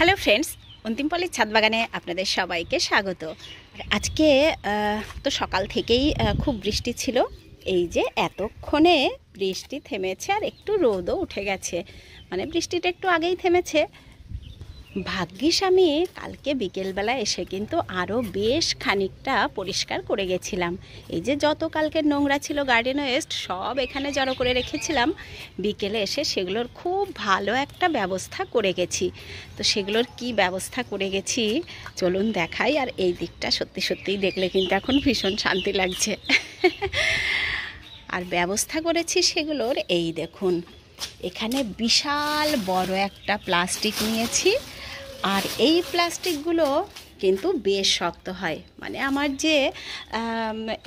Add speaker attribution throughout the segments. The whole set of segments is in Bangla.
Speaker 1: হ্যালো ফ্রেন্ডস, অন্তিম পল্লীর ছাদ বাগানে আপনাদের সবাইকে স্বাগত। আজকে তো সকাল থেকেই খুব বৃষ্টি ছিল। এই যে এতক্ষণে বৃষ্টি থেমেছে আর একটু রোদও উঠে গেছে, মানে বৃষ্টিটা একটু আগেই থেমেছে। ভাগ্যিস আমি কালকে বিকেলবেলা এসে কিন্তু আরও বেশ খানিকটা পরিষ্কার করে গেছিলাম। এই যে যত কালকের নোংরা ছিল গার্ডেন ওয়েস্ট সব এখানে জড়ো করে রেখেছিলাম, বিকেলে এসে সেগুলোর খুব ভালো একটা ব্যবস্থা করে গেছি। তো সেগুলোর কি ব্যবস্থা করে গেছি চলুন দেখাই। আর এই দিকটা সত্যি সত্যিই দেখলে কিন্তু এখন ভীষণ শান্তি লাগছে। আর ব্যবস্থা করেছি সেগুলোর, এই দেখুন এখানে বিশাল বড় একটা প্লাস্টিক নিয়েছি। আর এই প্লাস্টিকগুলো কিন্তু বেশ শক্ত হয়, মানে আমার যে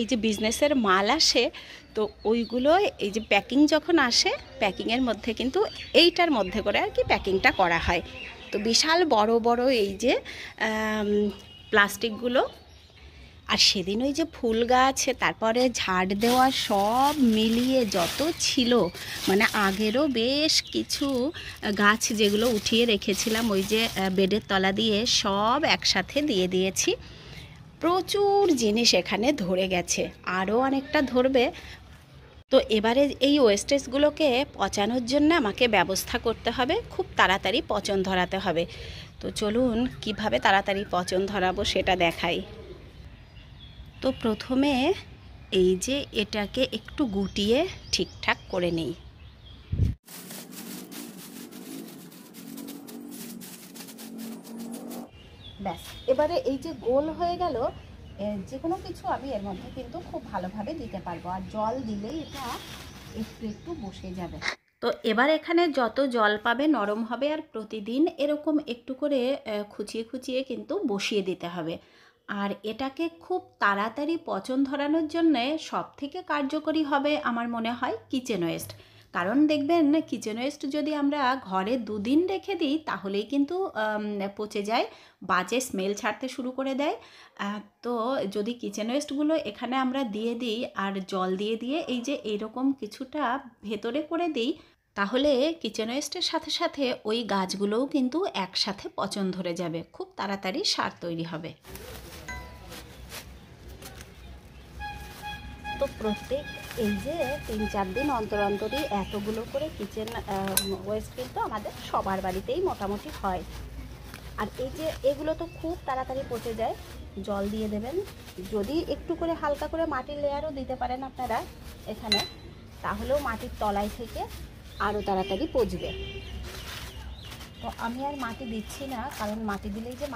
Speaker 1: এই যে বিজনেসের মাল আসে তো ওইগুলো এই যে প্যাকিং যখন আসে প্যাকিংয়ের মধ্যে কিন্তু এইটার মধ্যে করে আর কি প্যাকিংটা করা হয়। তো বিশাল বড় বড় এই যে প্লাস্টিকগুলো। আর সেদিন ওই যে ফুল গাছ তারপরে ঝাড় দেওয়া সব মিলিয়ে যত ছিল, মানে আগেরও বেশ কিছু গাছ যেগুলো উঠিয়ে রেখেছিলাম ওই যে বেডের তলা দিয়ে সব একসাথে দিয়ে দিয়েছি। প্রচুর জিনিস এখানে ধরে গেছে, আরও অনেকটা ধরবে। তো এবারে এই ওয়েস্টেজগুলোকে পচানোর জন্য আমাকে ব্যবস্থা করতে হবে, খুব তাড়াতাড়ি পচন ধরাতে হবে। তো চলুন কিভাবে তাড়াতাড়ি পচন ধরাবো সেটা দেখাই। তো প্রথমে এই যে এটাকে একটু গুটিয়ে ঠিকঠাক করে নেই। ব্যাস, এবারে এই যে গোল হয়ে গেল, যে কোনো কিছু আমি এর মধ্যে কিন্তু খুব ভালোভাবে দিতে পারবো। আর জল দিলেই এটা একটু একটু বসে যাবে। তো এবার এখানে যত জল পাবে নরম হবে, আর প্রতিদিন এরকম একটু করে খুঁচিয়ে খুঁচিয়ে কিন্তু বসিয়ে দিতে হবে। আর এটাকে খুব তাড়াতাড়ি পচন ধরানোর জন্যে সবথেকে কার্যকরী হবে আমার মনে হয় কিচেন ওয়েস্ট। কারণ দেখবেন কিচেন ওয়েস্ট যদি আমরা ঘরে 2 দিন রেখে দিই তাহলেই কিন্তু পচে যায়, বাজে স্মেল ছাড়তে শুরু করে দেয়। তো যদি কিচেন ওয়েস্টগুলো এখানে আমরা দিয়ে দিই আর জল দিয়ে দিয়ে এই যে এইরকম কিছুটা ভেতরে করে দিই, তাহলে কিচেন ওয়েস্টের সাথে সাথে ওই গাছগুলোও কিন্তু একসাথে পচন ধরে যাবে, খুব তাড়াতাড়ি সার তৈরি হবে। তো প্রত্যেক এই যে 3-4 দিন অন্তর অন্তরই এতগুলো করে কিচেন ওয়েস্ট কিন্তু আমাদের সবার বাড়িতেই মোটামুটি হয়। আর এই যে এগুলো তো খুব তাড়াতাড়ি পচে যায়। জল দিয়ে দেবেন, যদি একটু করে হালকা করে মাটির লেয়ারও দিতে পারেন আপনারা এখানে, তাহলেও মাটির তলায় থেকে আরও তাড়াতাড়ি পচবে। তো আমি আর মাটি দিচ্ছি না, কারণ মাটি দিলেই যে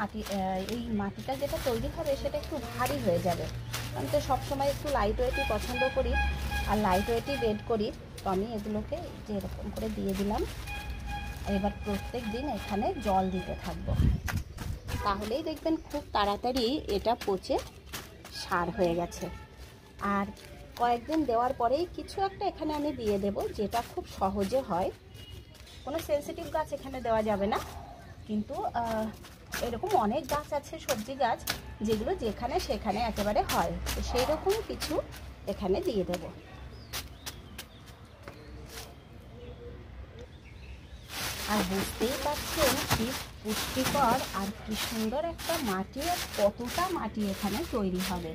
Speaker 1: এই মাটিটা যেটা তৈরি হবে সেটা একটু ভারী হয়ে যাবে। আমি তো সবসময় একটু লাইট ওয়েটই পছন্দ করি আর লাইট ওয়েটই বেড করি। তো আমি এগুলোকে যে এরকম করে দিয়ে দিলাম। এবার প্রত্যেক দিন এখানে জল দিতে থাকবো, তাহলেই দেখবেন খুব তাড়াতাড়ি এটা পচে সার হয়ে গেছে। আর কয়েকদিন দেওয়ার পরেই কিছু একটা এখানে আমি দিয়ে দেব, যেটা খুব সহজে হয়। কোনো সেন্সিটিভ গাছ এখানে দেওয়া যাবে না, কিন্তু এরকম অনেক গাছ আছে সবজি গাছ যেগুলো যেখানে সেখানে একেবারে হয়, তো সেই রকম কিছু এখানে দিয়ে দেব। আর বুঝতেই পারছেন কি পুষ্টিকর আর কি সুন্দর একটা মাটি, আর কতটা মাটি এখানে তৈরি হবে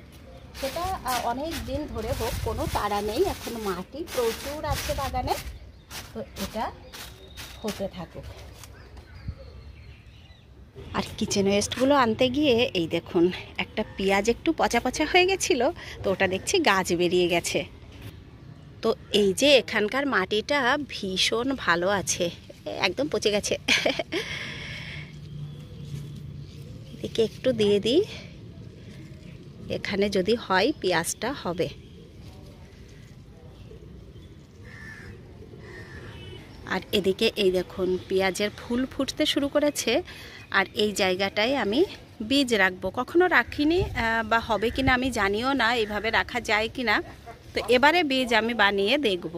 Speaker 1: সেটা অনেক দিন ধরে হোক, কোনো তাড়া নেই। এখন মাটি প্রচুর আছে বাগানে, তো এটা হতে থাকুক। আর কিচেন ওয়েস্টগুলো আনতে গিয়ে এই দেখুন একটা পেঁয়াজ একটু পচা পচা হয়ে গেছিলো, তো ওটা দেখছি গাছ বেরিয়ে গেছে। তো এই যে এখানকার মাটিটা ভীষণ ভালো আছে, একদম পচে গেছে। এদিকে একটু দিয়ে দিই, এখানে যদি হয় পেঁয়াজটা হবে। আর এদিকে এই দেখুন পেঁয়াজের ফুল ফুটতে শুরু করেছে। আর এই জায়গাটায় আমি বীজ রাখবো, কখনো রাখিনি বা হবে কিনা আমি জানিও না, এইভাবে রাখা যায় কিনা। তো এবারে বীজ আমি বানিয়ে দেখব।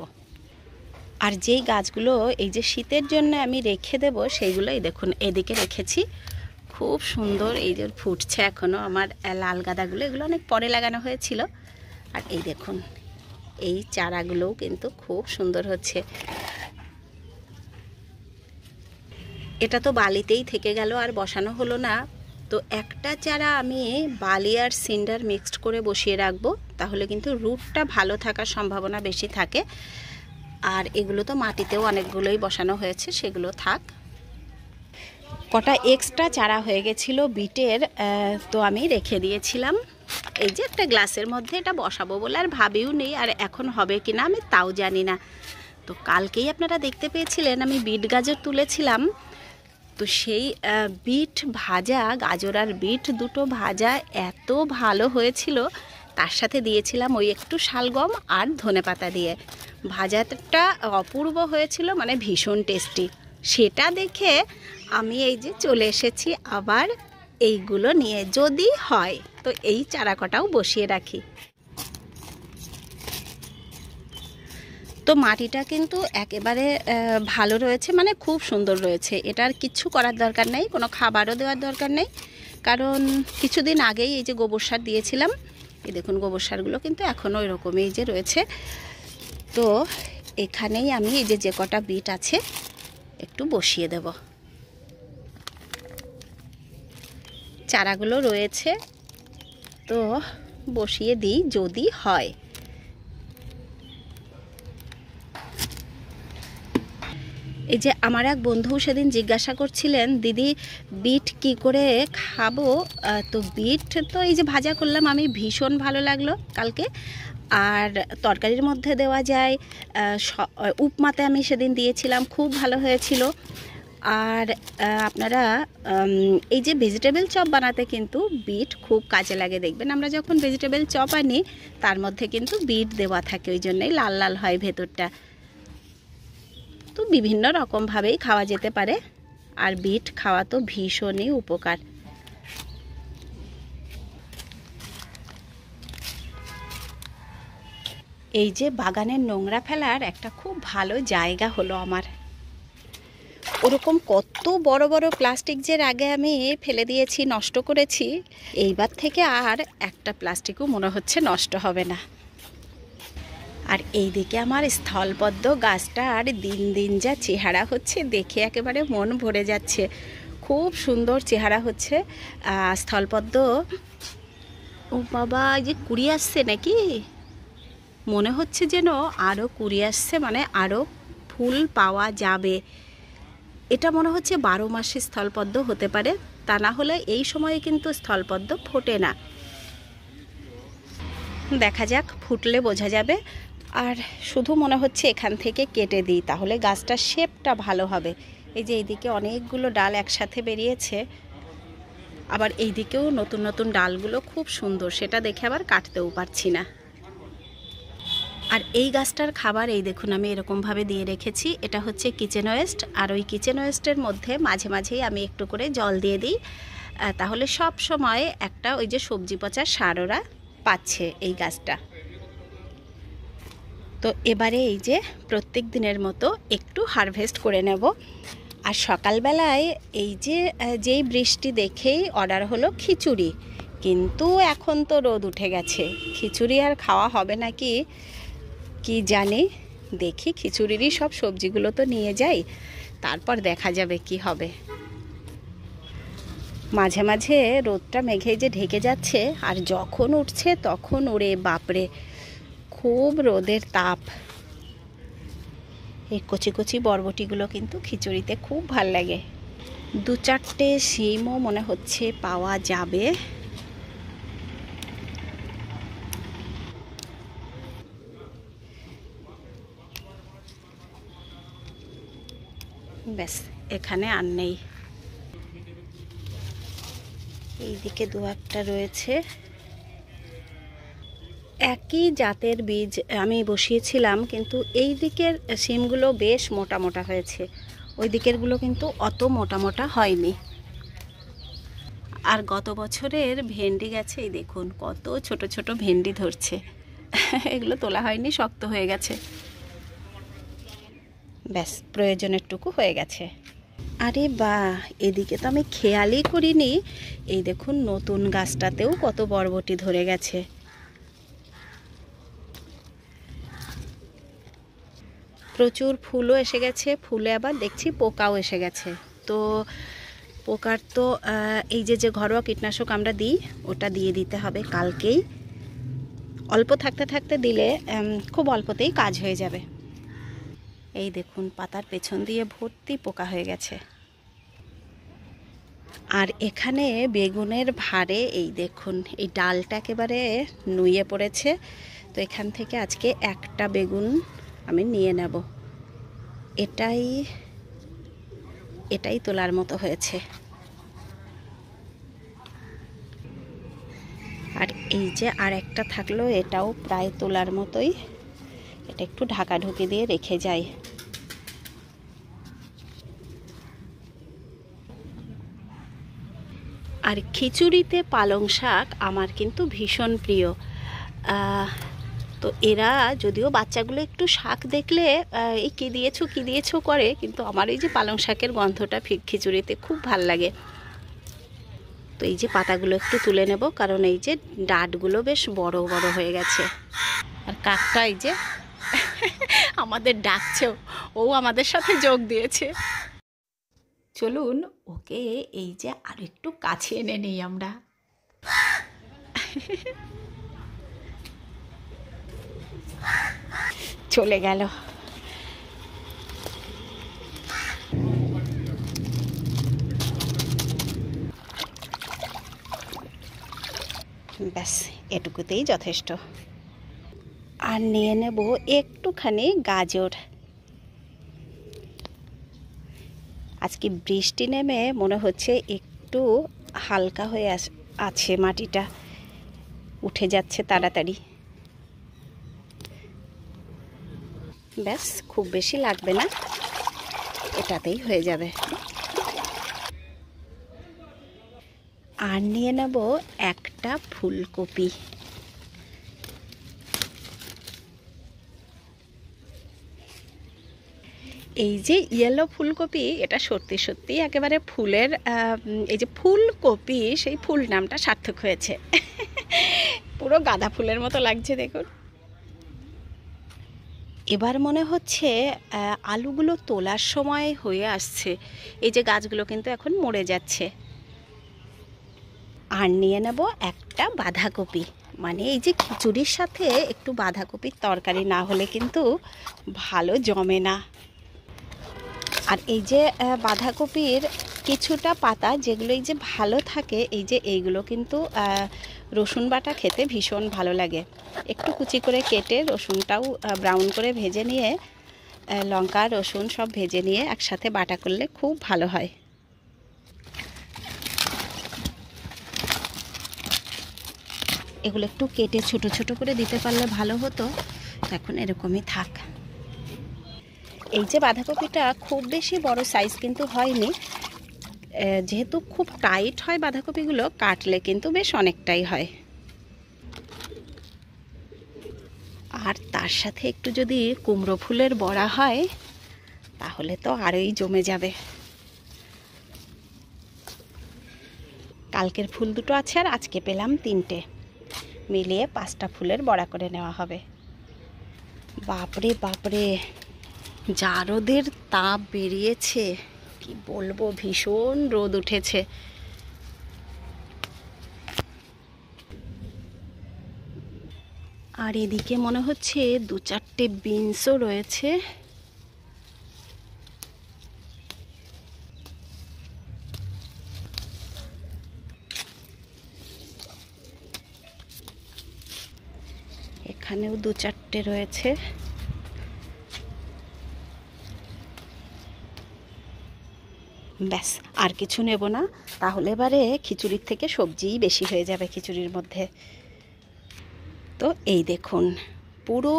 Speaker 1: আর যেই গাছগুলো এই যে শীতের জন্য আমি রেখে দেব সেইগুলো এই দেখুন এদিকে রেখেছি, খুব সুন্দর এই যে ফুটছে এখনও আমার লাল গাঁদাগুলো, এগুলো অনেক পরে লাগানো হয়েছিল। আর এই দেখুন এই চারাগুলোও কিন্তু খুব সুন্দর হচ্ছে। এটা তো বালিতেই থেকে গেল, আর বসানো হলো না। তো একটা চারা আমি বালি আর সিন্ডার মিক্সড করে বসিয়ে রাখবো, তাহলে কিন্তু রুটটা ভালো থাকার সম্ভাবনা বেশি থাকে। আর এগুলো তো মাটিতেও অনেকগুলোই বসানো হয়েছে, সেগুলো থাক। কটা এক্সট্রা চারা হয়ে গেছিলো বিটের, তো আমি রেখে দিয়েছিলাম এই যে একটা গ্লাসের মধ্যে। এটা বসাবো বলে আর ভাবিও নেই, আর এখন হবে কিনা আমি তাও জানি না। তো কালকেই আপনারা দেখতে পেয়েছিলেন আমি বিট গাজর তুলেছিলাম, তো সেই বিট ভাজা, গাজর আর বিট দুটো ভাজা এত ভালো হয়েছিল। তার সাথে দিয়েছিলাম ওই একটু শালগম আর ধনেপাতা দিয়ে, ভাজাটা অপূর্ব হয়েছিল, মানে ভীষণ টেস্টি। সেটা দেখে আমি এই যে চলে এসেছি আবার এইগুলো নিয়ে, যদি হয় তো এই চারা কটাও বসিয়ে রাখি। তো মাটিটা কিন্তু একেবারে ভালো রয়েছে, মানে খুব সুন্দর রয়েছে। এটার কিচ্ছু করার দরকার নেই, কোনো খাবারও দেওয়ার দরকার নেই, কারণ কিছুদিন আগেই এই যে গোবর সার দিয়েছিলাম। এই দেখুন গোবর সারগুলো কিন্তু এখনও এরকমই যে রয়েছে। তো এখানেই আমি এই যে কটা বিট আছে একটু বসিয়ে দেব। চারাগুলো রয়েছে, তো বসিয়ে দিই যদি হয়। এই যে আমার এক বন্ধু সেদিন জিজ্ঞাসা করছিলেন, দিদি বিট কি করে খাবো? তো বিট তো এই যে ভাজা করলাম আমি, ভীষণ ভালো লাগলো কালকে। আর তরকারির মধ্যে দেওয়া যায়, উপমাতে আমি সেদিন দিয়েছিলাম, খুব ভালো হয়েছিল। আর আপনারা এই যে ভেজিটেবল চপ বানাতে কিন্তু বিট খুব কাজে লাগে। দেখবেন আমরা যখন ভেজিটেবল চপ আনি তার মধ্যে কিন্তু বিট দেওয়া থাকে, ওই জন্যই লাল লাল হয় ভেতরটা। তো বিভিন্ন রকমভাবেই খাওয়া যেতে পারে, আর বিট খাওয়া তো ভীষণই উপকার। এই যে বাগানের নোংরা ফেলার একটা খুব ভালো জায়গা হলো আমার। ওরকম কত বড় বড় প্লাস্টিক যে আগে আমি ফেলে দিয়েছি, নষ্ট করেছি, এইবার থেকে আর একটা প্লাস্টিকও মনে হচ্ছে নষ্ট হবে না। আর এই দিকে আমার স্থলপদ্ম গাছটা আর দিন দিন যা চেহারা হচ্ছে, দেখে একেবারে মন ভরে যাচ্ছে। খুব সুন্দর চেহারা হচ্ছে স্থলপদ্ম। ও বাবা, এই যে কুড়ি আসছে নাকি, মনে হচ্ছে যেন আরও কুড়ি আসছে, মানে আরও ফুল পাওয়া যাবে। এটা মনে হচ্ছে 12 মাসে স্থলপদ্ম হতে পারে, তা না হলে এই সময়ে কিন্তু স্থলপদ্ম ফোটে না। দেখা যাক, ফুটলে বোঝা যাবে। আর শুধু মনে হচ্ছে এখান থেকে কেটে দিই, তাহলে গাছটার শেপটা ভালো হবে। এই যে এইদিকে অনেকগুলো ডাল একসাথে বেরিয়েছে, আবার এইদিকেও নতুন নতুন ডালগুলো খুব সুন্দর, সেটা দেখে আবার কাটতেও পারছি না। আর এই গাছটার খাবার এই দেখুন আমি এরকমভাবে দিয়ে রেখেছি। এটা হচ্ছে কিচেন ওয়েস্ট, আর ওই কিচেন ওয়েস্টের মধ্যে মাঝে মাঝেই আমি একটু করে জল দিয়ে দিই, তাহলে সব সময় একটা ওই যে সবজি পচার সার ওরা পাচ্ছে এই গাছটা। তো এবারে এই যে প্রত্যেক দিনের মতো একটু হারভেস্ট করে নেব। আর সকালবেলায় এই যে যেই বৃষ্টি দেখেই অর্ডার হলো খিচুড়ি, কিন্তু এখন তো রোদ উঠে গেছে, খিচুড়ি আর খাওয়া হবে নাকি কি জানি। দেখি খিচুড়িরই সব সবজিগুলো তো নিয়ে যাই, তারপর দেখা যাবে কি হবে। মাঝে মাঝে রোদটা মেঘে যে ঢেকে যাচ্ছে, আর যখন উঠছে তখন ওরে বাপরে, খুব রোদের তাপ। এই কচি কচি বরবটিগুলো কিন্তু খিচুড়িতে খুব ভাল লাগে। 2-4টে শিমও মনে হচ্ছে পাওয়া যাবে। ব্যাস, এখানে আর নেই। এইদিকে 2-1টা রয়েছে। একই জাতের বীজ আমি বসিয়েছিলাম, কিন্তু এই দিকের শিমগুলো বেশ মোটা মোটা হয়েছে, ওই দিকেরগুলো কিন্তু অত মোটা মোটা হয়নি। আর গত বছরের ভেন্ডি গেছে, এই দেখুন কত ছোট ছোট ভেন্ডি ধরছে। এগুলো তোলা হয়নি, শক্ত হয়ে গেছে। ব্যাস, প্রয়োজনের টুকু হয়ে গেছে। আরে বাহ, এদিকে তো আমি খেয়ালই করিনি। এই দেখুন নতুন গাছটাতেও কত বরবটি ধরে গেছে। প্রচুর ফুলও এসে গেছে, ফুলে আবার দেখছি পোকাও এসে গেছে। তো পোকার তো এই যে ঘরোয়া কীটনাশক আমরা দিই ওটা দিয়ে দিতে হবে কালকেই। অল্প থাকতে থাকতে দিলে খুব অল্পতেই কাজ হয়ে যাবে। এই দেখুন পাতার পেছন দিয়ে ভর্তি পোকা হয়ে গেছে। আর এখানে বেগুনের ভারে এই দেখুন এই ডালটা একেবারে নুয়ে পড়েছে। তো এখান থেকে আজকে একটা বেগুন আমি নিয়ে নেব। এটাই তোলার মতো হয়েছে। আর এই যে আর একটা থাকলো, এটাও প্রায় তোলার মতোই। এটা একটু ঢাকা ঢুকি দিয়ে রেখে যাই। আর খিচুড়িতে পালং শাক আমার কিন্তু ভীষণ প্রিয়। তো এরা যদিও বাচ্চাগুলো একটু শাক দেখলে এই কী দিয়েছো করে, কিন্তু আমার এই যে পালং শাকের গন্ধটা খিচুড়িতে খুব ভাল লাগে। তো এই যে পাতাগুলো একটু তুলে নেব, কারণ এই যে ডাঁটগুলো বেশ বড় বড় হয়ে গেছে। আর কাকটা এই যে আমাদের ডাকছেও, ও আমাদের সাথে যোগ দিয়েছে। চলুন ওকে এই যে আর একটু কাছে এনে নেই আমরা। চলে গেল। ব্যাস এটুকুতেই যথেষ্ট। আর নিয়ে নেব একটুখানি গাজর। আজকে বৃষ্টি নেমে মনে হচ্ছে একটু হালকা হয়ে আছে, মাটিটা উঠে যাচ্ছে তাড়াতাড়ি। ব্যাস খুব বেশি লাগবে না, এটাতেই হয়ে যাবে। আর নিয়ে নেব একটা ফুলকপি। এই যে ইয়েলো ফুলকপি, এটা সত্যি সত্যি একেবারে ফুলের এই যে ফুলকপি, সেই ফুল নামটা সার্থক হয়েছে। পুরো গাঁদা ফুলের মতো লাগছে দেখুন। এবার মনে হচ্ছে আলুগুলো তোলার সময় হয়ে আসছে। এই যে গাছগুলো কিন্তু এখন মরে যাচ্ছে। আর নিয়ে নেব একটা বাঁধাকপি। মানে এই যে খিচুড়ির সাথে একটু বাঁধাকপির তরকারি না হলে কিন্তু ভালো জমে না। আর এই যে বাঁধাকপির কিছুটা পাতা যেগুলো এই যে ভালো থাকে, এই যে এইগুলো কিন্তু রসুন বাটা খেতে ভীষণ ভালো লাগে। একটু কুচি করে কেটে রসুনটাও ব্রাউন করে ভেজে নিয়ে, লঙ্কা রসুন সব ভেজে নিয়ে একসাথে বাটা করলে খুব ভালো হয়। এগুলো একটু কেটে ছোট ছোট করে দিতে পারলে ভালো হতো, এখন এরকমই থাক। এই যে বাঁধাকপিটা খুব বেশি বড় সাইজ কিন্তু হয়নি, যেহেতু খুব টাইট হয় বাঁধাকপিগুলো, কাটলে কিন্তু বেশ অনেকটাই হয়। আর তার সাথে একটু যদি কুমড়ো ফুলের বড়া হয় তাহলে তো আরোই জমে যাবে। কালকের ফুল দুটো আছে আর আজকে পেলাম 3টে, মিলিয়ে 5টা ফুলের বড়া করে নেওয়া হবে। বাপরে বাপরে, যা রোদের তাপ বেরিয়েছে কি বলবো, ভীষণ রোদ উঠেছে। আর এদিকে মনে হচ্ছে 2-4টে বিনসও রয়েছে। এখানেও 2-4টে রয়েছে। ব্যাস আর কিছু নেব না, তাহলে এবারে খিচুড়ির থেকে সবজিই বেশি হয়ে যাবে খিচুড়ির মধ্যে। তো এই দেখুন পুরো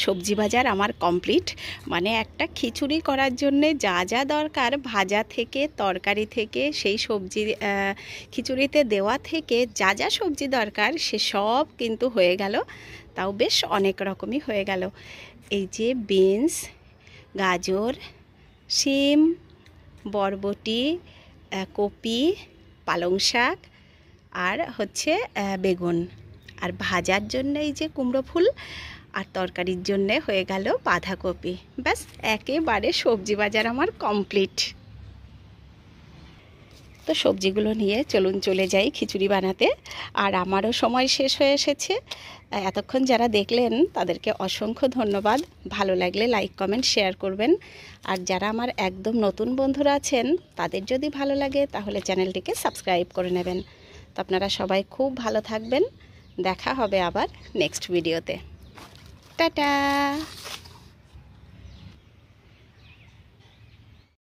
Speaker 1: সবজি বাজার আমার কমপ্লিট। মানে একটা খিচুড়ি করার জন্যে যা যা দরকার, ভাজা থেকে তরকারি থেকে সেই সবজি খিচুড়িতে দেওয়া থেকে যা যা সবজি দরকার সে সব কিন্তু হয়ে গেল। তাও বেশ অনেক রকমই হয়ে গেল। এই যে বিনস, গাজর, শিম, বরবটি, কপি, পালং শাক আর হচ্ছে বেগুন, আর ভাজার জন্য এই যে কুমড়ো ফুল, আর তরকারির জন্য হয়ে গেল বাঁধাকপি। ব্যাস একেবারে সবজি বাজার আমার কমপ্লিট। তো সবজিগুলো নিয়ে চলুন চলে যাই খিচুড়ি বানাতে। আর আমারও সময় শেষ হয়ে এসেছে। এতক্ষণ যারা দেখলেন তাদেরকে অসংখ্য ধন্যবাদ। ভালো লাগলে লাইক কমেন্ট শেয়ার করবেন। আর যারা আমার একদম নতুন বন্ধুরা আছেন তাদের যদি ভালো লাগে তাহলে চ্যানেলটিকে সাবস্ক্রাইব করে নেবেন। তো আপনারা সবাই খুব ভালো থাকবেন। দেখা হবে আবার নেক্সট ভিডিওতে। টাটা।